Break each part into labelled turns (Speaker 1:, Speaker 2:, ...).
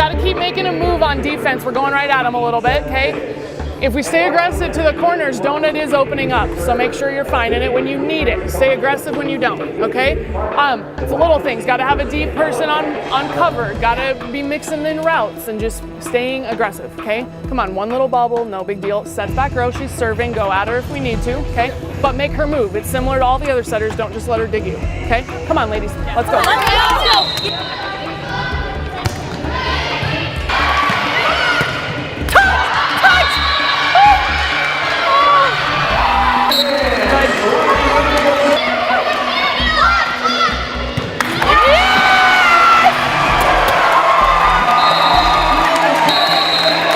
Speaker 1: gotta keep making a move on defense. We're going right at them a little bit, okay? If we stay aggressive to the corners, donut is opening up, so make sure you're finding it when you need it. Stay aggressive when you don't, okay? It's little things. Got to have a deep person on cover. Got to be mixing in routes and just staying aggressive, okay? Come on, one little bubble, no big deal. Sets back row, she's serving. Go at her if we need to, okay? But make her move. It's similar to all the other setters. Don't just let her dig you, okay? Come on, ladies. Let's go. Let's go.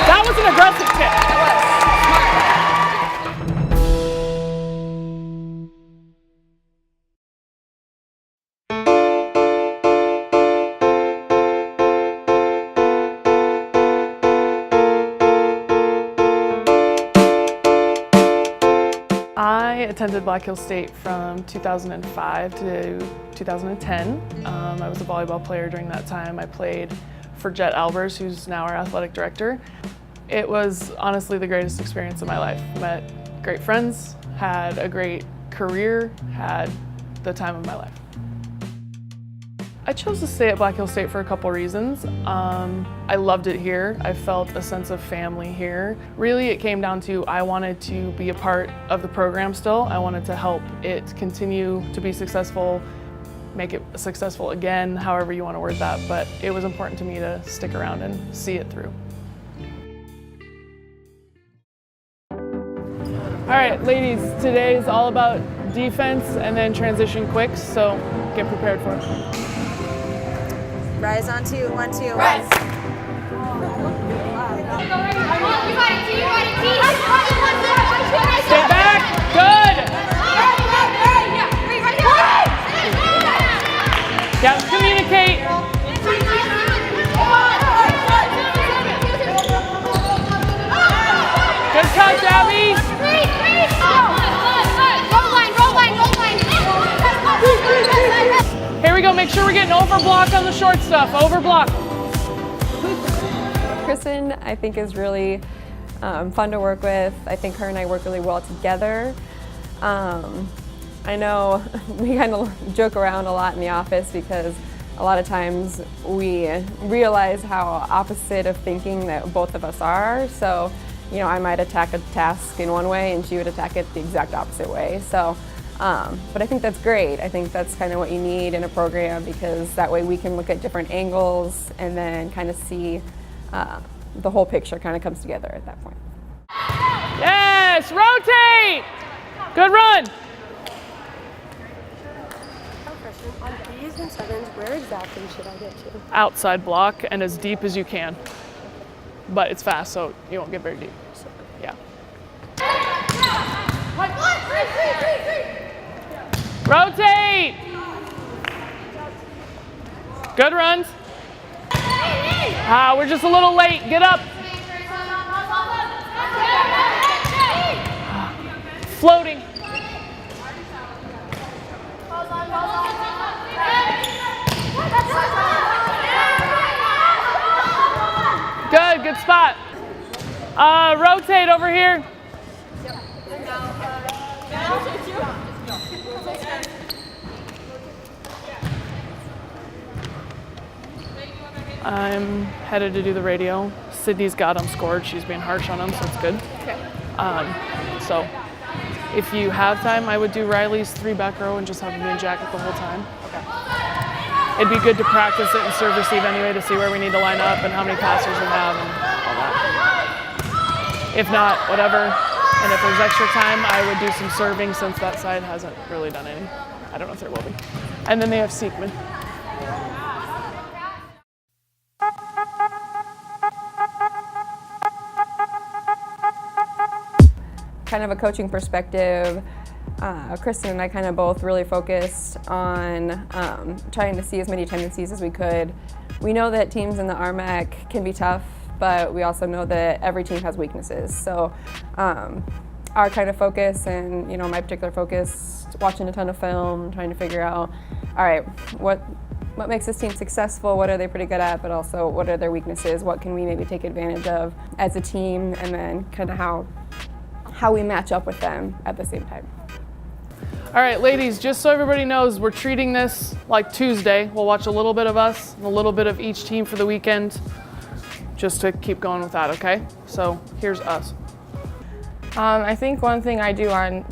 Speaker 1: That was an aggressive tip. I attended Black Hills State from 2005 to 2010. I was a volleyball player during that time. I played for Jet Albers, who's now our athletic director. It was honestly the greatest experience of my life. Met great friends, had a great career, had the time of my life. I chose to stay at Black Hills State for a couple reasons. I loved it here. I felt a sense of family here. Really, it came down to I wanted to be a part of the program still. I wanted to help it continue to be successful, make it successful again, however you want to word that, but it was important to me to stick around and see it through. All right, ladies, today is all about defense and then transition quicks, so get prepared for it.
Speaker 2: Rise on two, 1, 2,
Speaker 3: rise.
Speaker 1: Stay back, good. Yeah, communicate. Good touch, Abby. Here we go, make sure we're getting over block on the short stuff, over block.
Speaker 4: Kristen, I think, is really fun to work with. I think her and I work really well together. I know we kind of joke around a lot in the office because a lot of times we realize how opposite of thinking that both of us are. So, you know, I might attack a task in one way and she would attack it the exact opposite way. So, but I think that's great. I think that's kind of what you need in a program because that way we can look at different angles and then kind of see the whole picture kind of comes together at that point.
Speaker 1: Yes, rotate! Good run!
Speaker 3: On Bs and 7s, where exactly should I get to?
Speaker 1: Outside block and as deep as you can. But it's fast, so you won't get very deep. So, yeah. Rotate! Good runs. We're just a little late. Get up. Floating. Good, good spot. Rotate over here. I'm headed to do the radio. Sydney's got them scored. She's being harsh on them, so it's good. Okay. So if you have time, I would do Riley's 3 back row and just have him be in jacket the whole time. Okay. It'd be good to practice it and serve receive anyway to see where we need to line up and how many passers we have and all that. If not, whatever. And if there's extra time, I would do some serving since that side hasn't really done any. I don't know if there will be. And then they have Seekman.
Speaker 4: Kind of a coaching perspective, Kristen and I kind of both really focused on trying to see as many tendencies as we could. We know that teams in the RMAC can be tough, but we also know that every team has weaknesses. So our kind of focus and, you know, my particular focus, watching a ton of film, trying to figure out, all right, what what makes this team successful, what are they pretty good at, but also what are their weaknesses, what can we maybe take advantage of as a team, and then kind of how we match up with them at the same time.
Speaker 1: All right, ladies, just so everybody knows, we're treating this like Tuesday. We'll watch a little bit of us and a little bit of each team for the weekend, just to keep going with that, okay? So here's us.
Speaker 5: I think one thing I do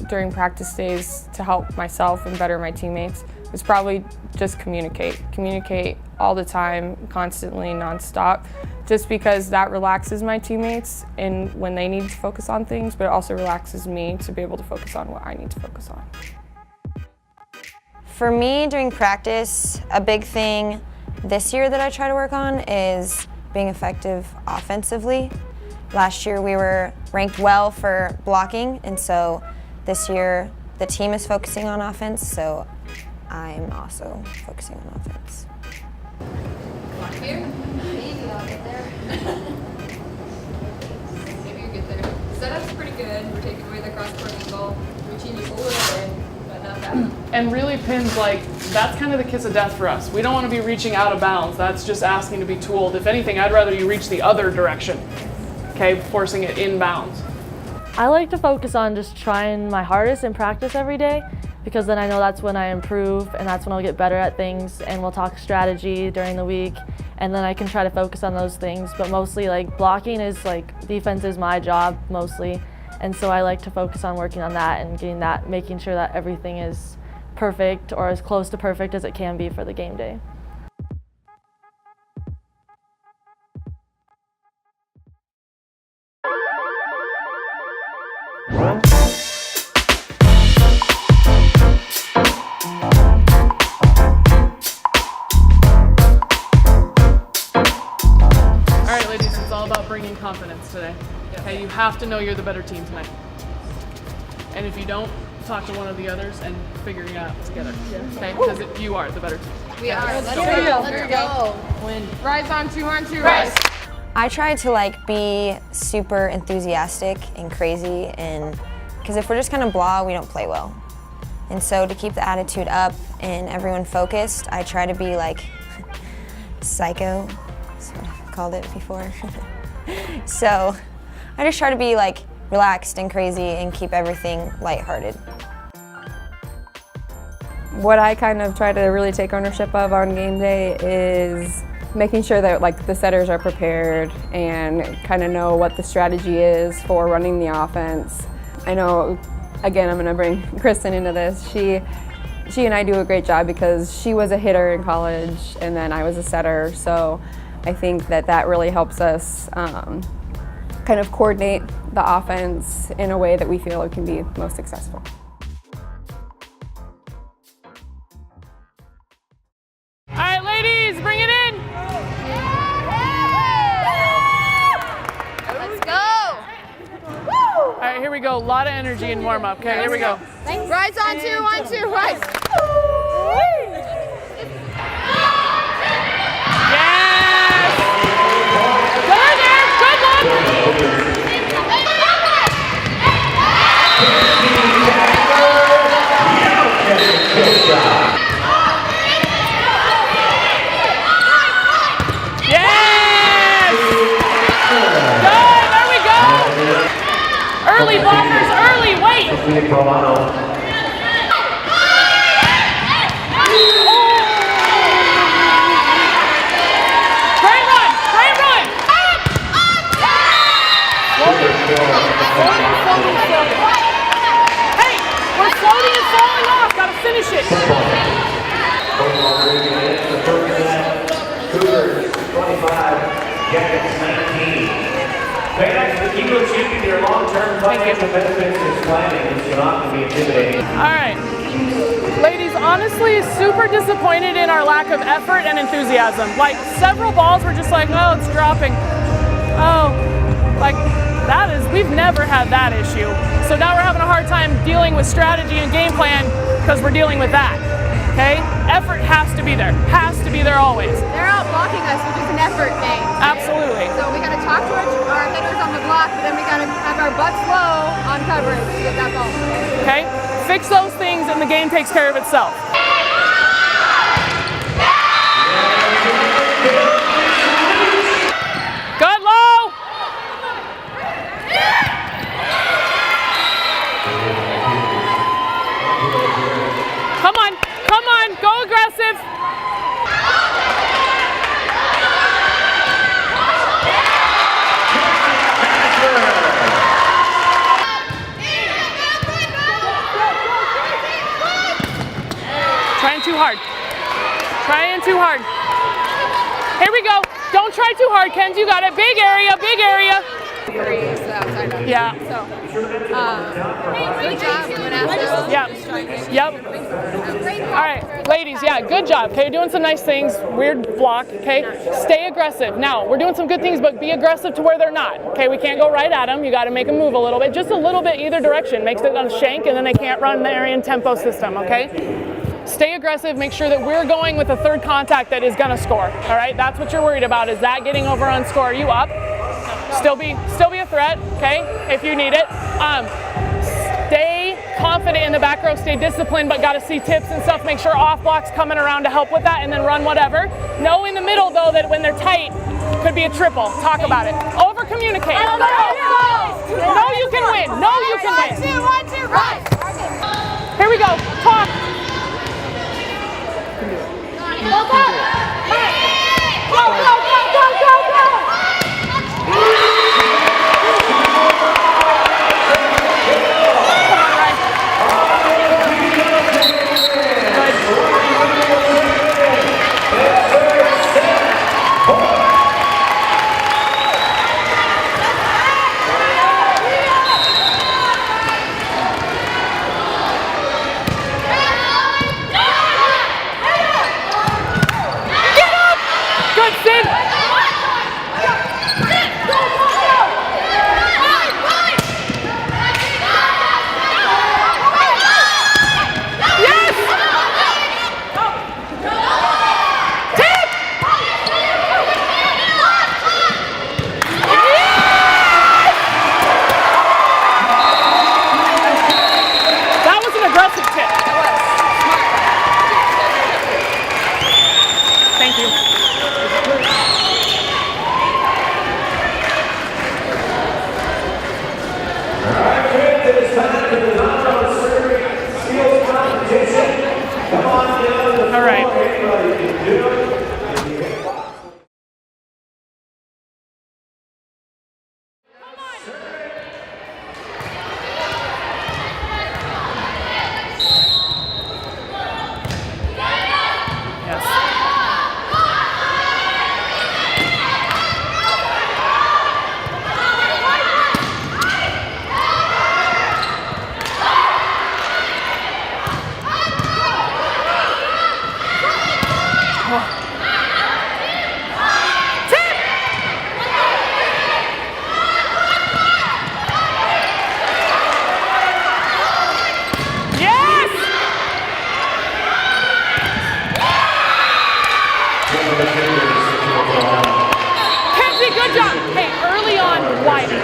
Speaker 5: during practice days to help myself and better my teammates is probably just communicate. Communicate all the time, constantly, nonstop, just because that relaxes my teammates and when they need to focus on things, but it also relaxes me to be able to focus on what I need to focus on.
Speaker 2: For me, during practice, a big thing this year that I try to work on is being effective offensively. Last year we were ranked well for blocking, and so this year the team is focusing on offense, so I'm also focusing on offense.
Speaker 6: Block here. Easy, I'll get there. Maybe you get there. Setup's pretty good. We're taking away the cross-court angle, reaching you a little bit, but not that much.
Speaker 1: And really, pins, like, that's kind of the kiss of death for us. We don't want to be reaching out of bounds. That's just asking to be tooled. If anything, I'd rather you reach the other direction, okay, forcing it inbounds.
Speaker 7: I like to focus on just trying my hardest in practice every day, because then I know that's when I improve and that's when I'll get better at things, and we'll talk strategy during the week, and then I can try to focus on those things. But mostly, like, blocking is like, defense is my job mostly, and so I like to focus on working on that and getting that, making sure that everything is perfect or as close to perfect as it can be for the game day.
Speaker 1: Bringing confidence today. Okay, you have to know you're the better team tonight. And if you don't, talk to one of the others and figure it out together. Okay, because you are the better team.
Speaker 6: We are. Let's
Speaker 5: go. Win. Rise on 2-on-2. Rise.
Speaker 2: I try to be super enthusiastic and crazy, and because if we're just kind of blah, we don't play well. And so to keep the attitude up and everyone focused, I try to be like psycho. That's what I called it before. So I just try to be relaxed and crazy and keep everything lighthearted.
Speaker 4: What I kind of try to really take ownership of on game day is making sure that the setters are prepared and kind of know what the strategy is for running the offense. I know, again, I'm going to bring Kristen into this. She and I do a great job because she was a hitter in college and then I was a setter, so I think that really helps us kind of coordinate the offense in a way that we feel it can be most successful.
Speaker 1: All right, ladies, bring it in.
Speaker 6: Let's go.
Speaker 1: All right, here we go. A lot of energy in warm-up. Okay, here we go.
Speaker 6: Rise on 2-on-2. Rise.
Speaker 1: Early blockers, early, wait! Great run! Hey, we're floating and falling off, gotta finish it!
Speaker 8: Cougars 25, Jackets 19. Very nice to keep achieving your long-term financial benefits is planning. It's not to be intimidating.
Speaker 1: All right. Ladies, honestly, super disappointed in our lack of effort and enthusiasm. Several balls were just oh, it's dropping. Oh, we've never had that issue. So now we're having a hard time dealing with strategy and game plan because we're dealing with that. Okay? Effort has to be there. Has to be there always.
Speaker 6: They're out blocking us, which is an effort thing.
Speaker 1: Absolutely.
Speaker 6: So we got to talk to our hitters on the block, but then we got to have our butts low on coverage to get that ball.
Speaker 1: Okay? Fix those things and the game takes care of itself. too hard. Here we go. Don't try too hard, Kenz. You got it. Big area, big area. Yeah.
Speaker 6: Good job coming after.
Speaker 1: Yep. Yep. All right, ladies, yeah, good job. Okay, you're doing some nice things. Weird block, okay? Stay aggressive. Now, we're doing some good things, but be aggressive to where they're not. Okay, we can't go right at them. You got to make them move a little bit. Just a little bit either direction. Makes it on shank, and then they can't run the area in tempo system, okay? Stay aggressive, make sure that we're going with a third contact that is gonna score, all right? That's what you're worried about, is that getting over on score. Are you up? Still be a threat, okay, if you need it. Stay confident in the back row, stay disciplined, but gotta see tips and stuff. Make sure off blocks coming around to help with that, and then run whatever. Know in the middle, though, that when they're tight, could be a triple. Talk about it. Over communicate. No, you can win. No, you can win.
Speaker 6: 1, 2, right.
Speaker 1: Here we go. Talk.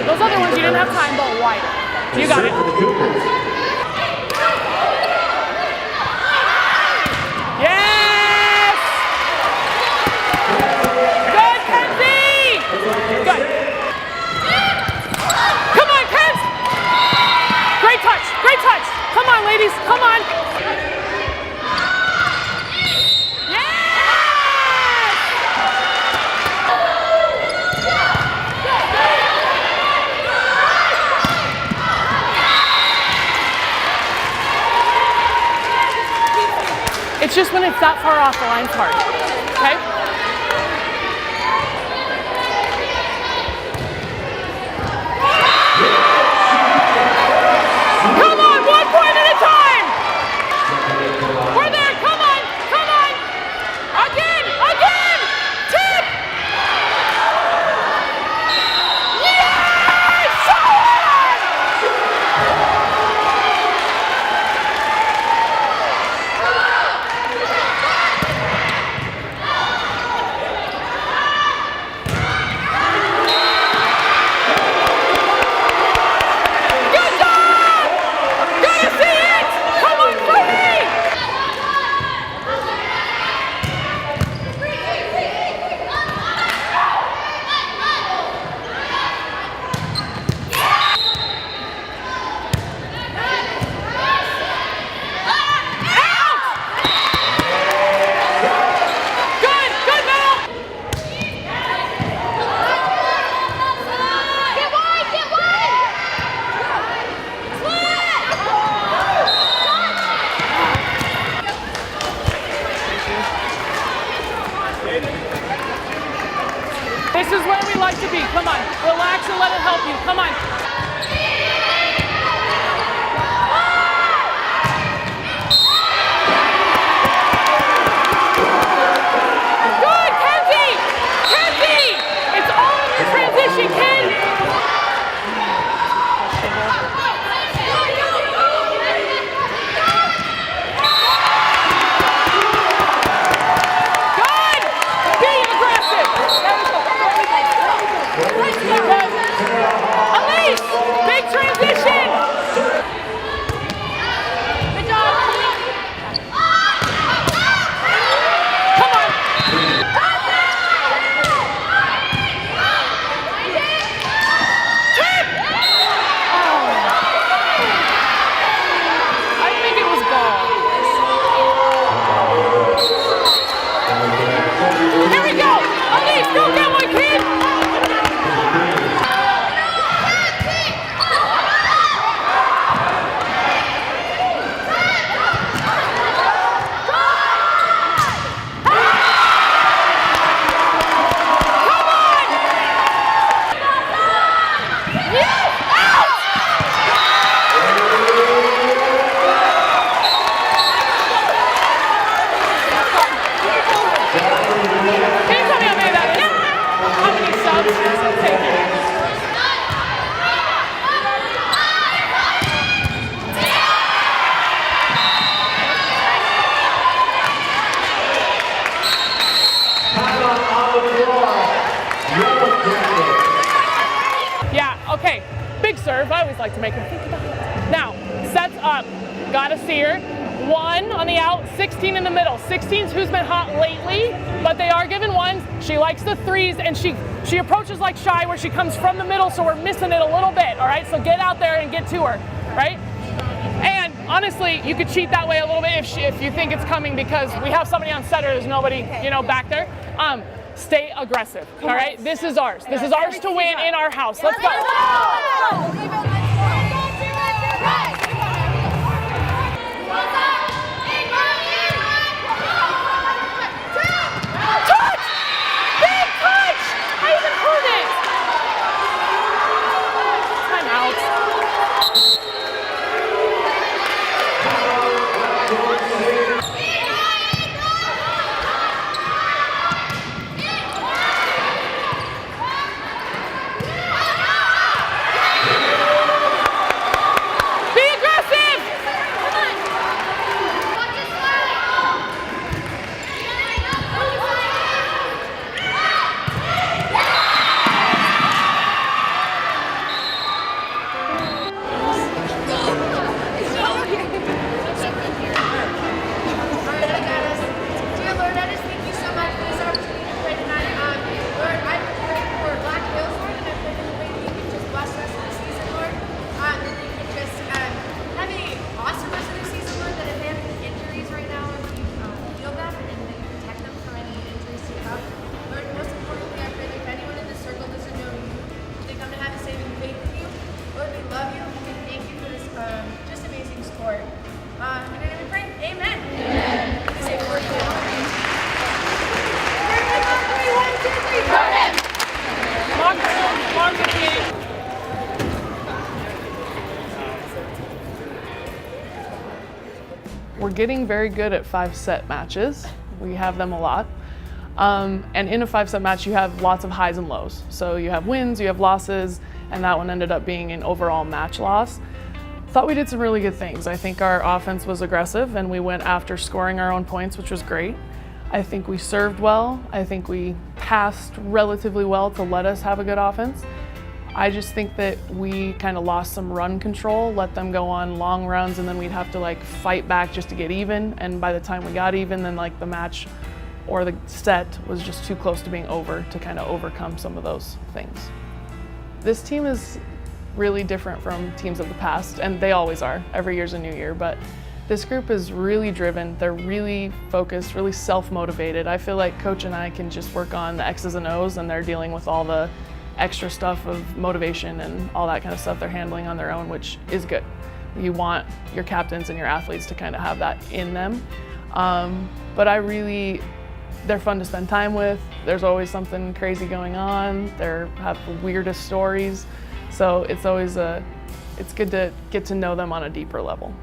Speaker 1: Those other ones you didn't have time, but wider. You got it. Yes! Good, Kenzie! Good. Come on, Kenz! Great touch, great touch. Come on, ladies, come on. It's just when it's that far off, the line's hard, okay? Come on, 1 point at a time! We're there, come on, come on! Again, again! Tip! Yes! This is where we like to be. Come on, relax and let it help you. Come on. Good, Kenzie! Kenzie! It's all in your transition, kid! Good! Be aggressive! Elise! Big transition! Good job! Come on! Tip! I think it was ball. Here we go! Elise, go get one, kid! Can you tell me how many that is? How many subs? Thank you. Yeah, okay. Big serve. I always like to make them think about it. Now, sets up. Gotta see her. 1 on the out, 16 in the middle. 16's who's been hot lately, but they are given ones. She likes the 3s, and she approaches like shy where she comes from the middle, so we're missing it a little bit, all right? So get out there and get to her, right? And honestly, you could cheat that way a little bit if you think it's coming, because we have somebody on set or there's nobody, back there. Stay aggressive, all right? This is ours. This is ours to win in our house. Let's go. We're getting very good at 5-set matches. We have them a lot. And in a 5-set match, you have lots of highs and lows. So you have wins, you have losses, and that one ended up being an overall match loss. Thought we did some really good things. I think our offense was aggressive and we went after scoring our own points, which was great. I think we served well. I think we passed relatively well to let us have a good offense. I just think that we kind of lost some run control, let them go on long runs, and then we'd have to fight back just to get even. And by the time we got even, then the match or the set was just too close to being over to kind of overcome some of those things. This team is really different from teams of the past, and they always are. Every year's a new year, but this group is really driven. They're really focused, really self-motivated. I feel like Coach and I can just work on the X's and O's, and they're dealing with all the extra stuff of motivation and all that kind of stuff they're handling on their own, which is good. You want your captains and your athletes to kind of have that in them. But I really They're fun to spend time with. There's always something crazy going on. They have the weirdest stories. So it's always it's good to get to know them on a deeper level.